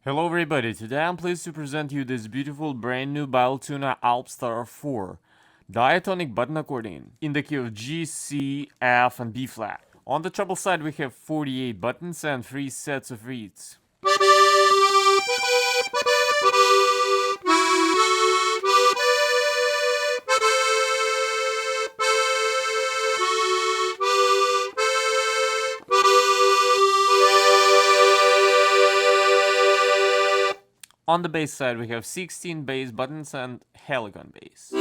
Hello everybody, today I'm pleased to present you this beautiful brand new Beltuna Alpstar 4 Diatonic button accordion in the key of G, C, F and B flat. On the treble side we have 48 buttons and 3 sets of reeds. On the bass side we have 16 bass buttons and Helikon bass.